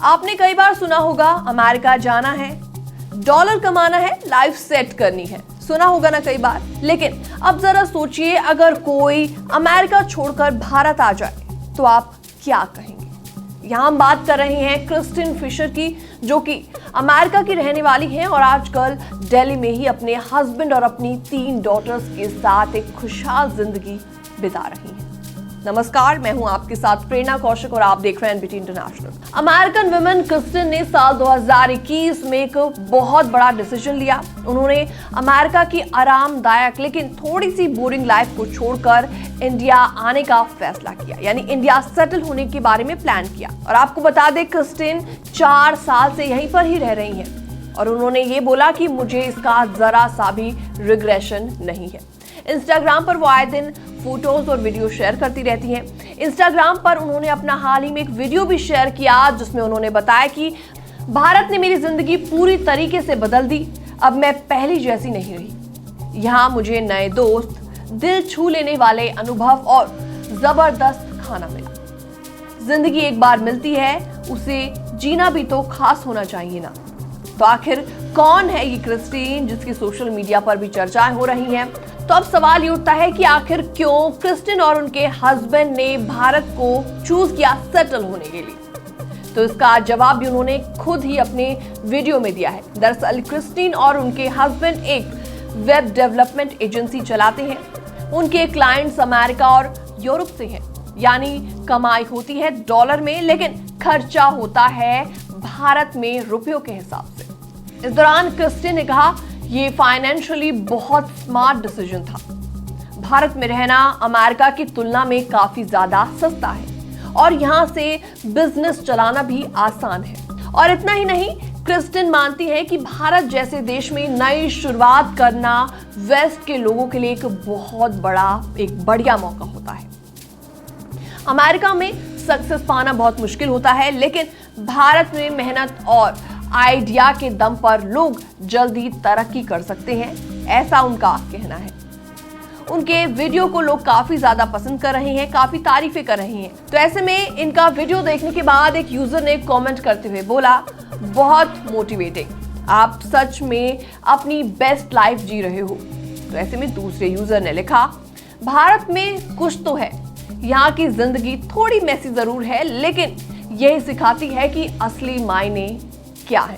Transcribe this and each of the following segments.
आपने कई बार सुना होगा अमेरिका जाना है, डॉलर कमाना है, लाइफ सेट करनी है। सुना होगा ना कई बार। लेकिन अब जरा सोचिए, अगर कोई अमेरिका छोड़कर भारत आ जाए तो आप क्या कहेंगे? यहाँ हम बात कर रहे हैं क्रिस्टिन फिशर की, जो कि अमेरिका की रहने वाली हैं और आजकल दिल्ली में ही अपने हस्बैंड और अपनी 3 डॉटर्स के साथ एक खुशहाल जिंदगी बिता रही हैं। नमस्कार, मैं हूं आपके साथ प्रेरणा कौशिक और आप देख रहे हैं NBT international. American women Kristin ने साल 2021 में एक बहुत बड़ा डिसीजन लिया। उन्होंने अमेरिका की आरामदायक लेकिन थोड़ी सी बोरिंग लाइफ को छोड़कर इंडिया आने का फैसला किया, यानी इंडिया सेटल होने के बारे में प्लान किया। और आपको बता दें, क्रिस्टिन 4 साल से यहीं पर ही रह रही हैं और उन्होंने ये बोला कि मुझे इसका जरा सा भी रिग्रेशन नहीं है। इंस्टाग्राम पर वो आए दिन फोटोज और वीडियो शेयर करती रहती हैं। इंस्टाग्राम पर उन्होंने अपना हाल ही में एक वीडियो भी शेयर किया जिसमें उन्होंने बताया कि भारत ने मेरी जिंदगी पूरी तरीके से बदल दी। अब मैं पहली जैसी नहीं रही। यहाँ मुझे नए दोस्त, दिल छू लेने वाले अनुभव और जबरदस्त खाना मिला। जिंदगी एक बार मिलती है, उसे जीना भी तो खास होना चाहिए ना। तो आखिर कौन है ये क्रिस्टिन जिसकी सोशल मीडिया पर भी चर्चाएं हो रही हैं? तो अब सवाल ये उठता है कि आखिर क्यों क्रिस्टिन और उनके हस्बैंड ने भारत को चूज किया सेटल होने के लिए? तो इसका जवाब भी उन्होंने खुद ही अपने वीडियो में दिया है। दरअसल क्रिस्टिन और उनके हस्बैंड एक वेब डेवलपमेंट एजेंसी चलाते हैं। उनके क्लाइंट्स अमेरिका और यूरोप से हैं, यानी कमाई होती है डॉलर में लेकिन खर्चा होता है भारत में रुपयों के हिसाब से। इस दौरान क्रिस्टिन ने कहा, ये फाइनेंशियली बहुत स्मार्ट डिसीजन था। भारत में रहना अमेरिका की तुलना में काफी ज्यादा सस्ता है और यहाँ से बिजनेस चलाना भी आसान है। और इतना ही नहीं, क्रिस्टिन मानती है कि भारत जैसे देश में नई शुरुआत करना वेस्ट के लोगों के लिए एक बढ़िया मौका होता है। अमेरिका में सक्सेस पाना बहुत मुश्किल होता है, लेकिन भारत में मेहनत और आइडिया के दम पर लोग जल्दी तरक्की कर सकते हैं, ऐसा उनका कहना है। उनके वीडियो को लोग काफी ज्यादा पसंद कर रहे हैं, काफी तारीफें कर रहे हैं। तो ऐसे में इनका वीडियो देखने के बाद एक यूजर ने कमेंट करते हुए बोला, बहुत मोटिवेटिंग, आप सच में अपनी बेस्ट लाइफ जी रहे हो। तो ऐसे में दूसरे यूजर ने लिखा, भारत में कुछ तो है, यहाँ की जिंदगी थोड़ी मैसी जरूर है लेकिन यही सिखाती है कि असली मायने क्या है।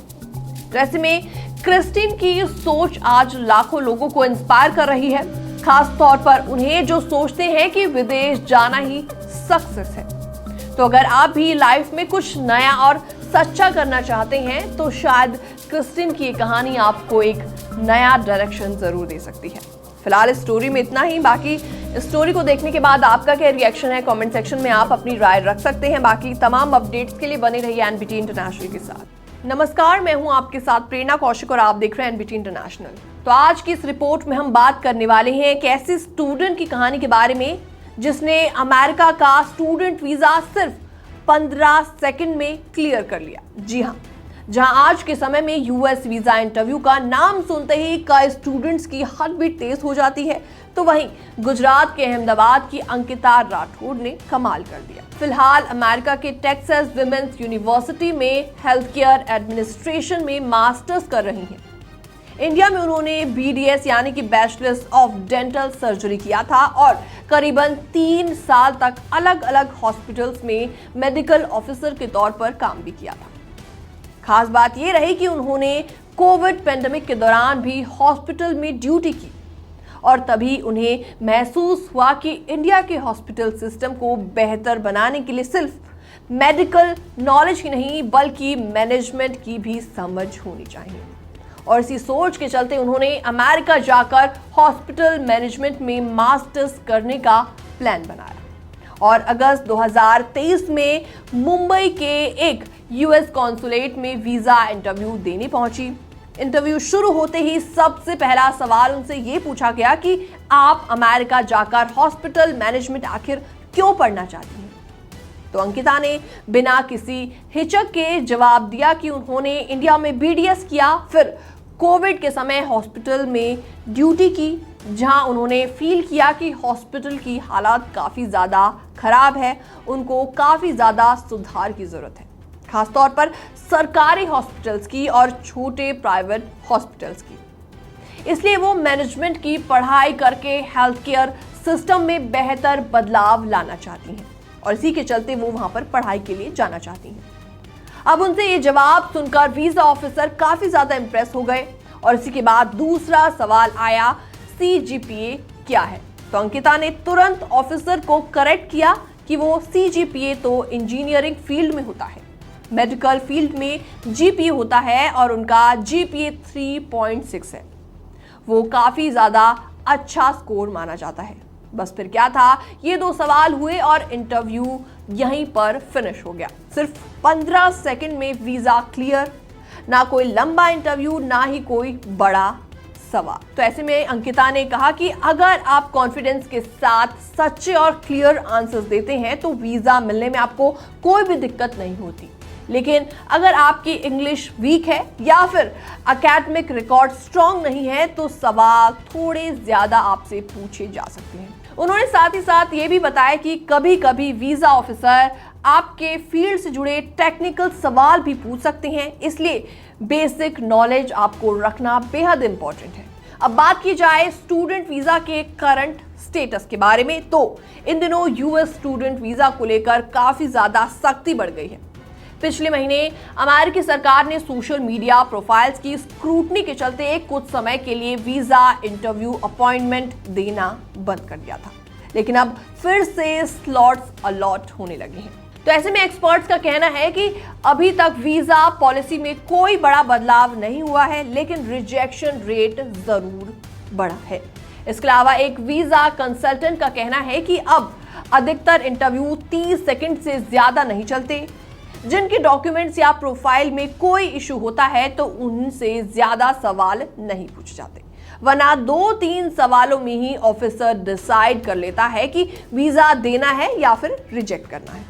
तो ऐसे में क्रिस्टिन की सोच आज लाखों लोगों को इंस्पायर कर रही है, खास तौर पर उन्हें जो सोचते हैं कि विदेश जाना ही सक्सेस है। तो अगर आप भी लाइफ में कुछ नया और सच्चा करना चाहते हैं तो शायद क्रिस्टिन की ये कहानी आपको एक नया डायरेक्शन जरूर दे सकती है। फिलहाल इस स्टोरी में इतना ही। बाकी इस स्टोरी को देखने के बाद आपका क्या रिएक्शन है, कमेंट सेक्शन में आप अपनी राय रख सकते हैं। बाकी तमाम अपडेट्स के लिए बने रहिए एनबीटी इंटरनेशनल के साथ। नमस्कार, मैं हूं आपके साथ प्रेरणा कौशिक और आप देख रहे हैं एनबीटी इंटरनेशनल। तो आज की इस रिपोर्ट में हम बात करने वाले हैं एक ऐसी स्टूडेंट की कहानी के बारे में जिसने अमेरिका का स्टूडेंट वीजा सिर्फ 15 सेकंड में क्लियर कर लिया। जी हाँ, जहां आज के समय में यूएस वीजा इंटरव्यू का नाम सुनते ही कई स्टूडेंट्स की हार्ट बीट तेज हो जाती है, तो वहीं गुजरात के अहमदाबाद की अंकिता राठौड़ ने कमाल कर दिया। फिलहाल अमेरिका के टेक्सास विमेंस यूनिवर्सिटी में हेल्थ केयर एडमिनिस्ट्रेशन में मास्टर्स कर रही हैं। इंडिया में उन्होंने बीडीएस यानी कि बैचलर्स ऑफ डेंटल सर्जरी किया था और करीबन 3 साल तक अलग अलग हॉस्पिटल्स में मेडिकल ऑफिसर के तौर पर काम भी किया था। खास बात यह रही कि उन्होंने कोविड पेंडेमिक के दौरान भी हॉस्पिटल में ड्यूटी की और तभी उन्हें महसूस हुआ कि इंडिया के हॉस्पिटल सिस्टम को बेहतर बनाने के लिए सिर्फ मेडिकल नॉलेज ही नहीं बल्कि मैनेजमेंट की भी समझ होनी चाहिए। और इसी सोच के चलते उन्होंने अमेरिका जाकर हॉस्पिटल मैनेजमेंट में मास्टर्स करने का प्लान बनाया और अगस्त 2023 में मुंबई के एक यूएस कॉन्सुलेट में वीजा इंटरव्यू देने पहुंची। इंटरव्यू शुरू होते ही सबसे पहला सवाल उनसे ये पूछा गया कि आप अमेरिका जाकर हॉस्पिटल मैनेजमेंट आखिर क्यों पढ़ना चाहती हैं? तो अंकिता ने बिना किसी हिचक के जवाब दिया कि उन्होंने इंडिया में बीडीएस किया, फिर कोविड के समय हॉस्पिटल में ड्यूटी की, जहां उन्होंने फील किया कि हॉस्पिटल की हालत काफ़ी ज़्यादा खराब है, उनको काफ़ी ज़्यादा सुधार की ज़रूरत है। खासतौर पर सरकारी हॉस्पिटल्स की और छोटे प्राइवेट हॉस्पिटल्स की। इसलिए वो मैनेजमेंट की पढ़ाई करके हेल्थ केयर सिस्टम में बेहतर बदलाव लाना चाहती हैं और इसी के चलते वो वहां पर पढ़ाई के लिए जाना चाहती हैं। अब उनसे ये जवाब सुनकर वीजा ऑफिसर काफी ज्यादा इंप्रेस हो गए और इसी के बाद दूसरा सवाल आया, CGPA क्या है? तो अंकिता ने तुरंत ऑफिसर को करेक्ट किया कि वो CGPA तो इंजीनियरिंग फील्ड में होता है, मेडिकल फील्ड में GPA होता है और उनका GPA 3.6 है। वो काफी ज्यादा अच्छा स्कोर माना जाता है। बस फिर क्या था, ये 2 सवाल हुए और इंटरव्यू यहीं पर फिनिश हो गया। सिर्फ 15 सेकंड में वीजा क्लियर, ना कोई लंबा इंटरव्यू ना ही कोई बड़ा सवाल। तो ऐसे में अंकिता ने कहा कि अगर आप कॉन्फिडेंस के साथ सच्चे और क्लियर आंसर्स देते हैं तो वीजा मिलने में आपको कोई भी दिक्कत नहीं होती। लेकिन अगर आपकी इंग्लिश वीक है या फिर एकेडमिक रिकॉर्ड स्ट्रांग नहीं है तो सवाल थोड़े ज्यादा आपसे पूछे जा सकते हैं। उन्होंने साथ ही साथ ये भी बताया कि कभी कभी वीजा ऑफिसर आपके फील्ड से जुड़े टेक्निकल सवाल भी पूछ सकते हैं, इसलिए बेसिक नॉलेज आपको रखना बेहद इंपॉर्टेंट है। अब बात की जाए स्टूडेंट वीजा के करंट स्टेटस के बारे में, तो इन दिनों यूएस स्टूडेंट वीजा को लेकर काफी ज्यादा सख्ती बढ़ गई है। पिछले महीने अमेरिकी सरकार ने सोशल मीडिया प्रोफाइल्स की स्क्रूटनी के चलते कुछ समय के लिए वीजा इंटरव्यू अपॉइंटमेंट देना बंद कर दिया था, लेकिन अब फिर से स्लॉट्स अलॉट होने लगे हैं। तो ऐसे में एक्सपर्ट्स का कहना है कि अभी तक वीजा पॉलिसी में कोई बड़ा बदलाव नहीं हुआ है, लेकिन रिजेक्शन रेट जरूर बढ़ा है। इसके अलावा एक वीजा कंसल्टेंट का कहना है कि अब अधिकतर इंटरव्यू 30 सेकंड से ज्यादा नहीं चलते। जिनके डॉक्यूमेंट्स या प्रोफाइल में कोई इशू होता है तो उनसे ज्यादा सवाल नहीं पूछे जाते, वरना 2-3 सवालों में ही ऑफिसर डिसाइड कर लेता है कि वीजा देना है या फिर रिजेक्ट करना है।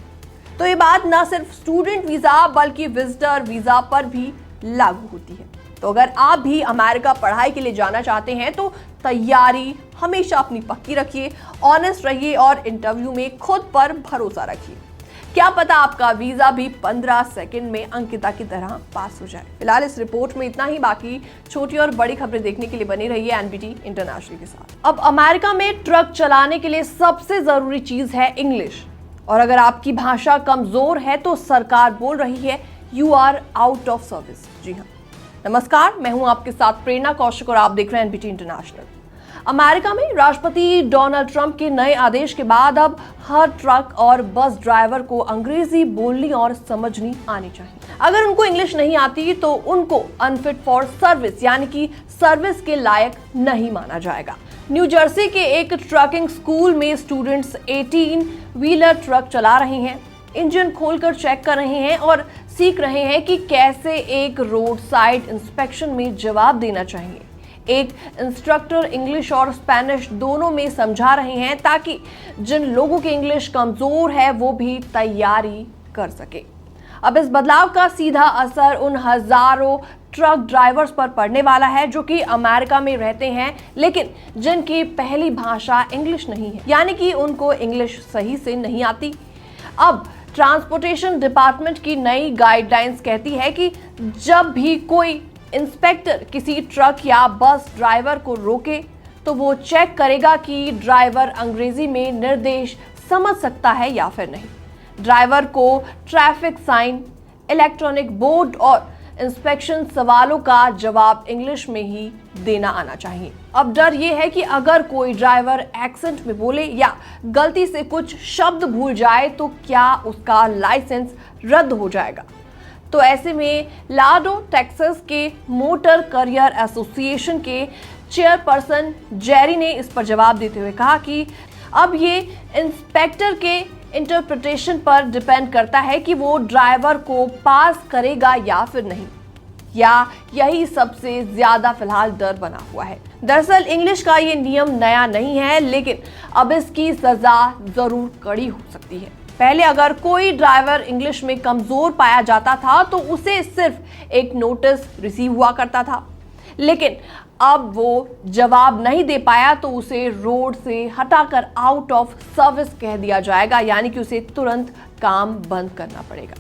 तो ये बात न सिर्फ स्टूडेंट वीजा बल्कि विजिटर वीजा पर भी लागू होती है। तो अगर आप भी अमेरिका पढ़ाई के लिए जाना चाहते हैं तो तैयारी हमेशा अपनी पक्की रखिए, ऑनेस्ट रहिए और इंटरव्यू में खुद पर भरोसा रखिए। क्या पता आपका वीजा भी 15 सेकंड में अंकिता की तरह पास हो जाए। फिलहाल इस रिपोर्ट में इतना ही, बाकी छोटी और बड़ी खबरें देखने के लिए बने रहिए एनबीटी इंटरनेशनल के साथ। अब अमेरिका में ट्रक चलाने के लिए सबसे जरूरी चीज है इंग्लिश, और अगर आपकी भाषा कमजोर है तो सरकार बोल रही है you are out of service. जी हाँ, नमस्कार, मैं हूं आपके साथ प्रेरणा कौशिक और आप देख रहे हैं एनबीटी इंटरनेशनल। अमेरिका में राष्ट्रपति डोनाल्ड ट्रंप के नए आदेश के बाद अब हर ट्रक और बस ड्राइवर को अंग्रेजी बोलनी और समझनी आनी चाहिए। अगर उनको इंग्लिश नहीं आती तो उनको अनफिट फॉर सर्विस यानी कि सर्विस के लायक नहीं माना जाएगा। न्यू जर्सी के एक ट्रकिंग स्कूल में स्टूडेंट्स 18 व्हीलर ट्रक चला रहे हैं, इंजन खोलकर चेक कर रहे हैं और सीख रहे हैं कि कैसे एक रोड साइड इंस्पेक्शन में जवाब देना चाहिए। एक इंस्ट्रक्टर इंग्लिश और स्पेनिश दोनों में समझा रहे हैं ताकि जिन लोगों की इंग्लिश कमजोर है वो भी तैयारी कर सके। अब इस बदलाव का सीधा असर उन हजारों ट्रक ड्राइवर्स पर पड़ने वाला है जो कि अमेरिका में रहते हैं लेकिन जिनकी पहली भाषा इंग्लिश नहीं है, यानी कि उनको इंग्लिश सही से नहीं आती। अब ट्रांसपोर्टेशन डिपार्टमेंट की नई गाइडलाइंस कहती है कि जब भी कोई इंस्पेक्टर किसी ट्रक या बस ड्राइवर को रोके तो वो चेक करेगा कि ड्राइवर अंग्रेजी में निर्देश समझ सकता है या फिर नहीं। ड्राइवर को ट्रैफिक साइन, इलेक्ट्रॉनिक बोर्ड और इंस्पेक्शन सवालों का जवाब इंग्लिश में ही देना आना चाहिए। अब डर ये है कि अगर कोई ड्राइवर एक्सेंट में बोले या गलती से कुछ शब्द भूल जाए तो क्या उसका लाइसेंस रद्द हो जाएगा। तो ऐसे में लाडो टेक्सास के मोटर करियर एसोसिएशन के चेयरपर्सन जेरी ने इस पर जवाब देते हुए कहा कि अब ये इंस्पेक्टर के इंटरप्रिटेशन पर डिपेंड करता है कि वो ड्राइवर को पास करेगा या फिर नहीं, या यही सबसे ज्यादा फिलहाल डर बना हुआ है। दरअसल इंग्लिश का ये नियम नया नहीं है लेकिन अब इसकी सजा जरूर कड़ी हो सकती है। पहले अगर कोई ड्राइवर इंग्लिश में कमजोर पाया जाता था तो उसे सिर्फ एक नोटिस रिसीव हुआ करता था, लेकिन अब वो जवाब नहीं दे पाया तो उसे रोड से हटाकर आउट ऑफ सर्विस कह दिया जाएगा, यानी कि उसे तुरंत काम बंद करना पड़ेगा।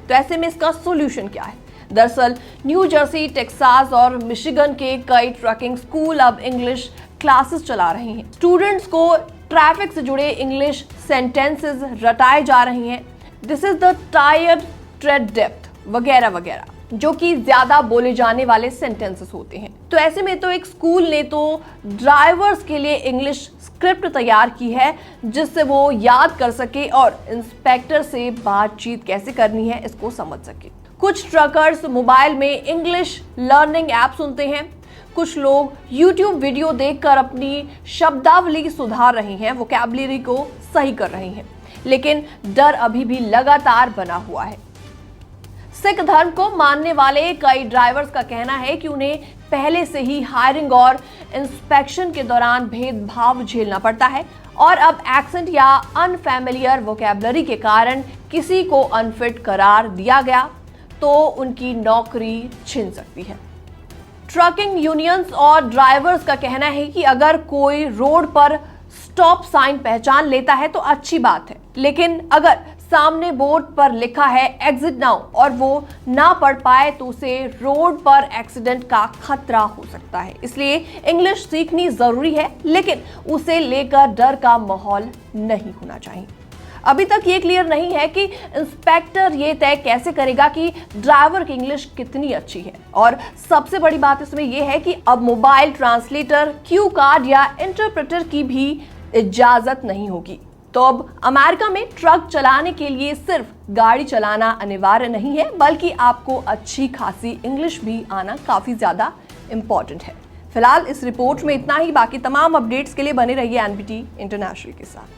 तो ऐसे में इसका सोल्यूशन क्या है? दरअसल न्यू जर्सी, टेक्सास और मिशिगन के कई ट्रकिंग स्कूल अब इंग्लिश क्लासेस चला रही हैं। स्टूडेंट्स को ट्रैफिक से जुड़े इंग्लिश सेंटेंसेस रटाए जा रही हैं। This is the tired trade depth वगैरह वगैरह, जो कि ज्यादा बोले जाने वाले सेंटेंसेस होते हैं। तो ऐसे में तो एक स्कूल ने तो ड्राइवर्स के लिए इंग्लिश स्क्रिप्ट तैयार की है, जिससे वो याद कर सके और इंस्पेक्टर से बातचीत कैसे करनी है इसको समझ सके। कुछ ट्रकर्स मोबाइल में इंग्लिश लर्निंग ऐप सुनते हैं, कुछ लोग YouTube वीडियो देखकर अपनी शब्दावली सुधार रहे हैं, वोकैबुलरी को सही कर रहे हैं, लेकिन डर अभी भी लगातार बना हुआ है। सिख धर्म को मानने वाले कई ड्राइवर्स का कहना है कि उन्हें पहले से ही हायरिंग और इंस्पेक्शन के दौरान भेदभाव झेलना पड़ता है और अब एक्सेंट या अनफैमिलियर वोकैबुलरी के कारण किसी को अनफिट करार दिया गया तो उनकी नौकरी छिन सकती है। ट्रकिंग यूनियंस और ड्राइवर्स का कहना है कि अगर कोई रोड पर स्टॉप साइन पहचान लेता है तो अच्छी बात है, लेकिन अगर सामने बोर्ड पर लिखा है एग्जिट नाउ और वो ना पढ़ पाए तो उसे रोड पर एक्सीडेंट का खतरा हो सकता है। इसलिए इंग्लिश सीखनी जरूरी है, लेकिन उसे लेकर डर का माहौल नहीं होना चाहिए। अभी तक ये क्लियर नहीं है कि इंस्पेक्टर ये तय कैसे करेगा कि ड्राइवर की इंग्लिश कितनी अच्छी है, और सबसे बड़ी बात इसमें यह है कि अब मोबाइल ट्रांसलेटर, क्यू कार्ड या इंटरप्रेटर की भी इजाजत नहीं होगी। तो अब अमेरिका में ट्रक चलाने के लिए सिर्फ गाड़ी चलाना अनिवार्य नहीं है, बल्कि आपको अच्छी खासी इंग्लिश भी आना काफी ज्यादा इंपॉर्टेंट है। फिलहाल इस रिपोर्ट में इतना ही। बाकी तमाम अपडेट्स के लिए बने रहिए एनबीटी इंटरनेशनल के साथ।